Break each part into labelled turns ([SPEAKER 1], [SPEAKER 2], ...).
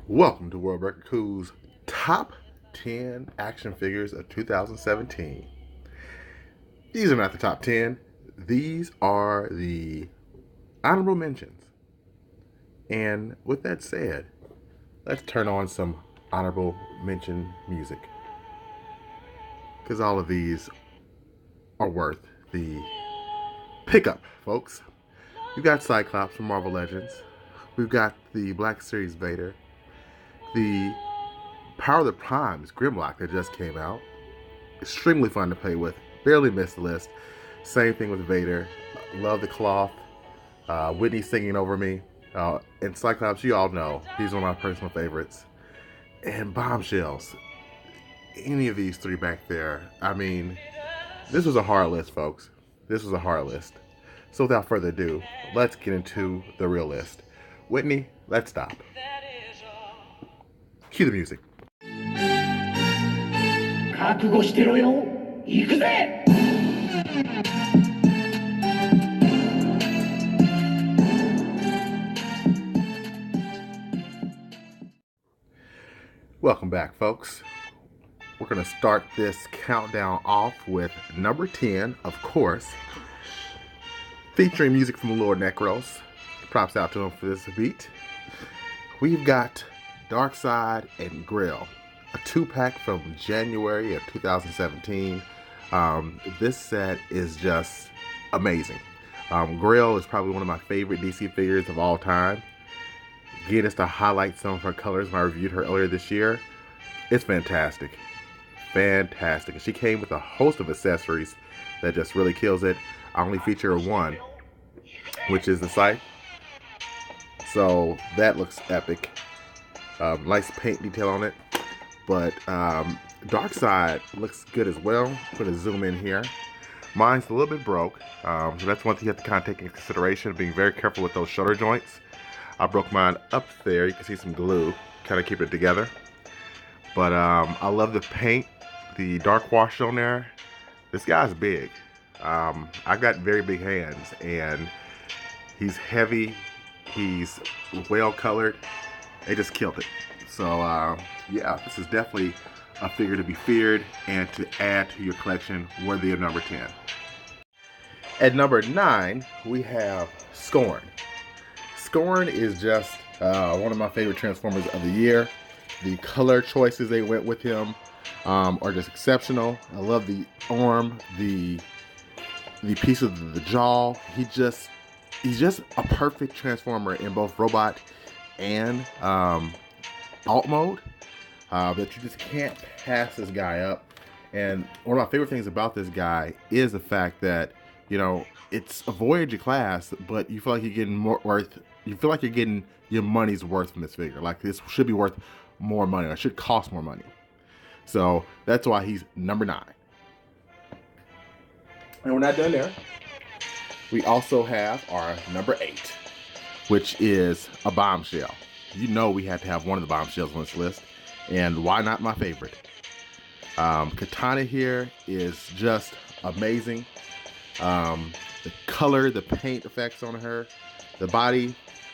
[SPEAKER 1] Welcome to World Record Cool's Top 10 Action Figures of 2017. These are not the top 10. These are the honorable mentions. And with that said, let's turn on some honorable mention music. Because all of these are worth the pickup, folks. We've got Cyclops from Marvel Legends. We've got the Black Series Vader. The Power of the Primes Grimlock that just came out. Extremely fun to play with. Barely missed the list. Same thing with Vader. Love the cloth. Whitney singing over me. And Cyclops, you all know, he's one of my personal favorites. And Bombshells. Any of these three back there. I mean, this was a hard list, folks. This was a hard list. So without further ado, let's get into the real list. Whitney, let's stop. Cue the music.
[SPEAKER 2] 覚悟してろよ。行くぜ。
[SPEAKER 1] Welcome back, folks. We're going to start this countdown off with number 10, of course, featuring music from Lord Necros. Props out to him for this beat. We've got Darkseid and Grill, a 2-pack from January of 2017. This set is just amazing. Grill is probably one of my favorite DC figures of all time. Again, just to highlight some of her colors when I reviewed her earlier this year. It's fantastic. Fantastic. She came with a host of accessories that just really kills it. I only feature one, which is the scythe. So that looks epic. Nice paint detail on it. But Darkseid looks good as well. I'm going to zoom in here. Mine's a little bit broke. So that's one thing you have to kind of take into consideration, being very careful with those shoulder joints. I broke mine up there. You can see some glue, kind of keep it together. But I love the paint, the dark wash on there. This guy's big. I got very big hands, and he's heavy. He's well colored. They just killed it. So yeah, this is definitely a figure to be feared and to add to your collection, worthy of number 10. At number 9, we have Scorn. Scorn is just one of my favorite Transformers of the year. The color choices they went with him are just exceptional. I love the arm, the piece of the jaw. He's just a perfect Transformer in both robot and alt mode. That you just can't pass this guy up. And one of my favorite things about this guy is the fact that, you know, it's a Voyager class, but you feel like you're getting more worth. You feel like you're getting your money's worth from this figure. Like, this should be worth more money, or should cost more money. So that's why he's number 9. And we're not done there. We also have our number 8, which is a bombshell. You know we had to have one of the bombshells on this list, and why not my favorite? Katana here is just amazing. The color, the paint effects on her, the body.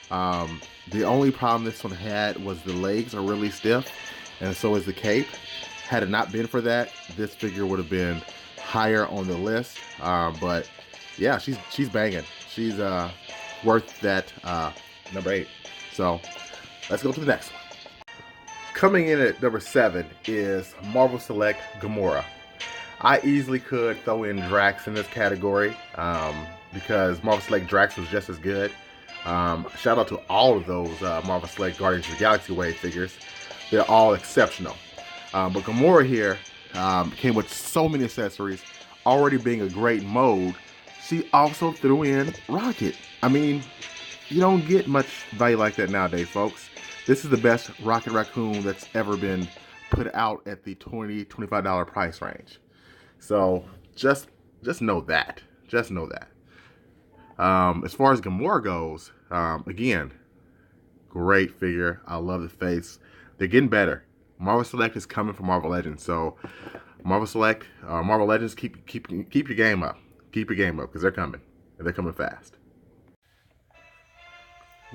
[SPEAKER 1] The only problem this one had was the legs are really stiff, and so is the cape. Had it not been for that, this figure would have been higher on the list. But yeah, she's banging. She's worth that number 8. So let's go to the next one. Coming in at number 7 is Marvel Select Gamora. I easily could throw in Drax in this category because Marvel Select Drax was just as good. Shout out to all of those Marvel Select Guardians of the Galaxy Wave figures. They're all exceptional. But Gamora here came with so many accessories. Already being a great mode, she also threw in Rocket. I mean, you don't get much value like that nowadays, folks. This is the best Rocket Raccoon that's ever been put out at the $20, $25 price range. So just know that. Just know that. As far as Gamora goes, again, great figure. I love the face. They're getting better. Marvel Select is coming from Marvel Legends, so Marvel Select, Marvel Legends, keep your game up. Keep your game up, because they're coming, and they're coming fast.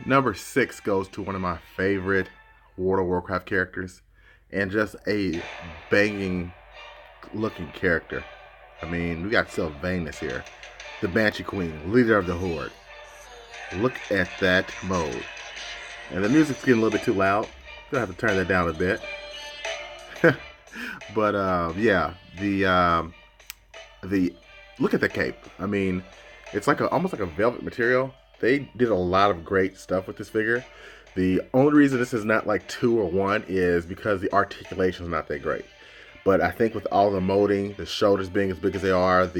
[SPEAKER 1] Number 6 goes to one of my favorite World of Warcraft characters, and just a banging looking character. I mean, we got Sylvanus here, the Banshee Queen, leader of the Horde. Look at that mode. And the music's getting a little bit too loud. Gonna have to turn that down a bit. But yeah, the look at the cape. I mean, it's like almost like a velvet material. They did a lot of great stuff with this figure. The only reason this is not like 2 or 1 is because the articulation is not that great. But I think with all the molding, the shoulders being as big as they are,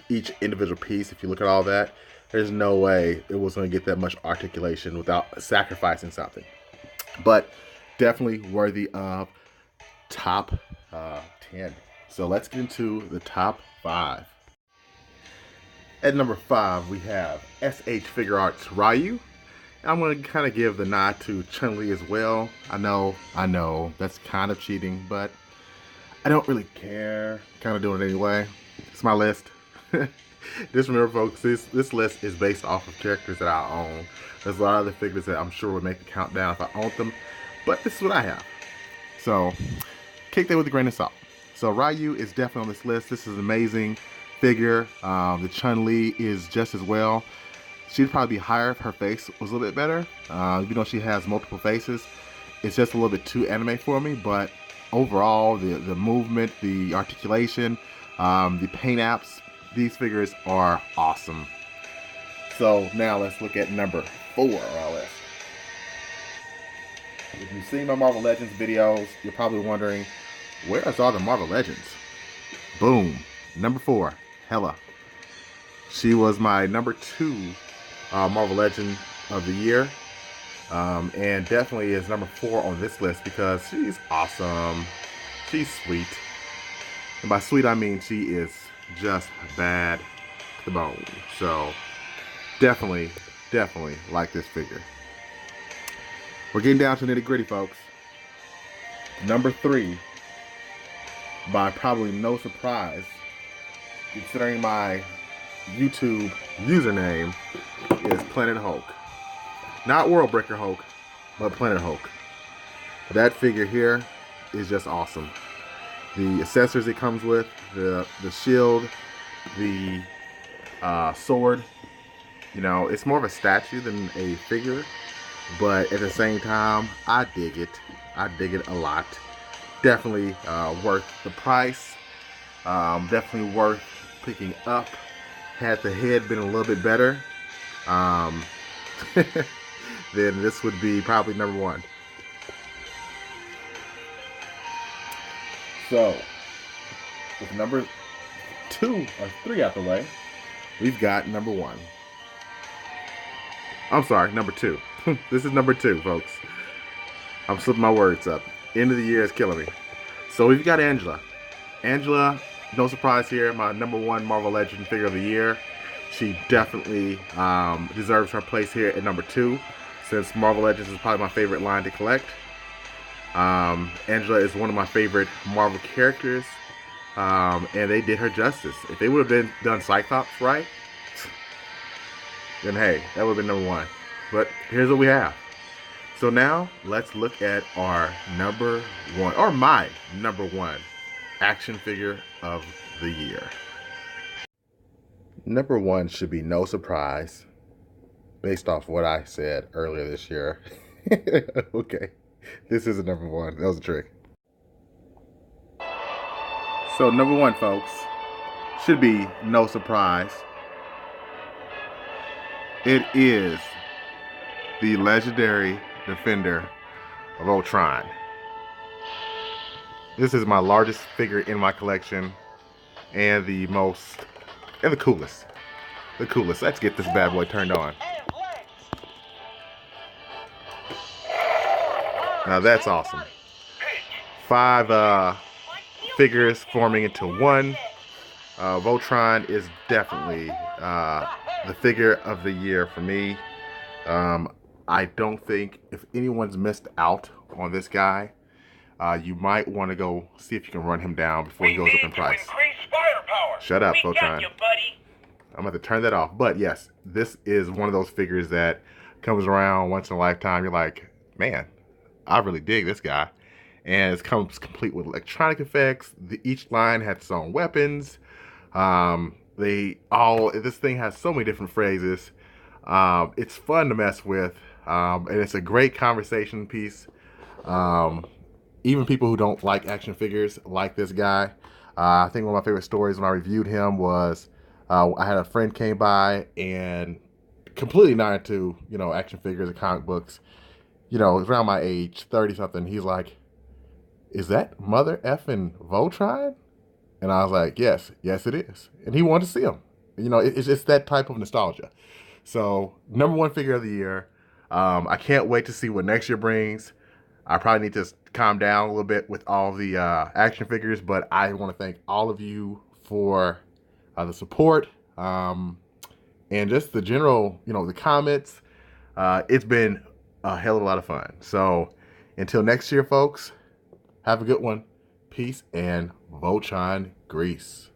[SPEAKER 1] each individual piece, if you look at all that, there's no way it was going to get that much articulation without sacrificing something. But definitely worthy of top 10. So let's get into the top 5. At number 5, we have SH Figure Arts Ryu. I'm going to kind of give the nod to Chun-Li as well. I know, that's kind of cheating, but I don't really care. Kind of doing it anyway. It's my list. Just remember, folks, this list is based off of characters that I own. There's a lot of other figures that I'm sure would make the countdown if I owned them, but this is what I have. So, take that with a grain of salt. So, Ryu is definitely on this list. This is an amazing figure. The Chun-Li is just as well. She'd probably be higher if her face was a little bit better. Even though she has multiple faces, it's just a little bit too anime for me. But overall, the movement, the articulation, the paint apps, these figures are awesome. So now let's look at number 4 on our list. If you've seen my Marvel Legends videos, you're probably wondering, where's all the Marvel Legends? Boom. Number 4, Hela. She was my number 2 Marvel Legend of the year. And definitely is number 4 on this list because she's awesome. She's sweet. And by sweet, I mean she is just bad to the bone. So definitely like this figure. We're getting down to nitty gritty, folks. Number 3, by probably no surprise, considering my YouTube username, is Planet Hulk. Not World Breaker Hulk, but Planet Hulk. That figure here is just awesome. The accessories it comes with, the shield, the sword, it's more of a statue than a figure, but at the same time, I dig it. I dig it a lot. Definitely worth the price. Definitely worth picking up. Had the head been a little bit better, then this would be probably number 1. So, with number 2 or 3 out the way, we've got number 1. I'm sorry, number 2. This is number 2, folks. I'm slipping my words up. End of the year is killing me. So we've got Angela. Angela, no surprise here, my number 1 Marvel Legend figure of the year. She definitely deserves her place here at number 2, since Marvel Legends is probably my favorite line to collect. Angela is one of my favorite Marvel characters, and they did her justice. If they would have done Cyclops right, then hey, that would have been number 1. But here's what we have. So now let's look at our number 1, or my number 1 action figure of the year. Number 1 should be no surprise, based off what I said earlier this year. Okay, this is a number 1. That was a trick. So number 1, folks, should be no surprise. It is the legendary Defender of Voltron. This is my largest figure in my collection, and the coolest. The coolest. Let's get this bad boy turned on. Now that's awesome. 5 figures forming into 1. Voltron is definitely the figure of the year for me. I don't think if anyone's missed out on this guy, you might want to go see if you can run him down before he goes up in price. Shut up, Voltron. I'm going to turn that off. But yes, this is one of those figures that comes around once in a lifetime. You're like, man, I really dig this guy. And it comes complete with electronic effects. Each line has its own weapons. This thing has so many different phrases. It's fun to mess with, and it's a great conversation piece. Um, Even people who don't like action figures like this guy. I think one of my favorite stories when I reviewed him was I had a friend came by and completely not into action figures and comic books. Around my age, 30 something. He's like, "Is that mother effing Voltron?" And I was like, yes, it is. And he wanted to see him. It's just that type of nostalgia. So, number one figure of the year. I can't wait to see what next year brings. I probably need to calm down a little bit with all the action figures, but I want to thank all of you for the support and just the general, the comments. It's been a hell of a lot of fun. So, until next year, folks, have a good one. Peace and Voltron Grease.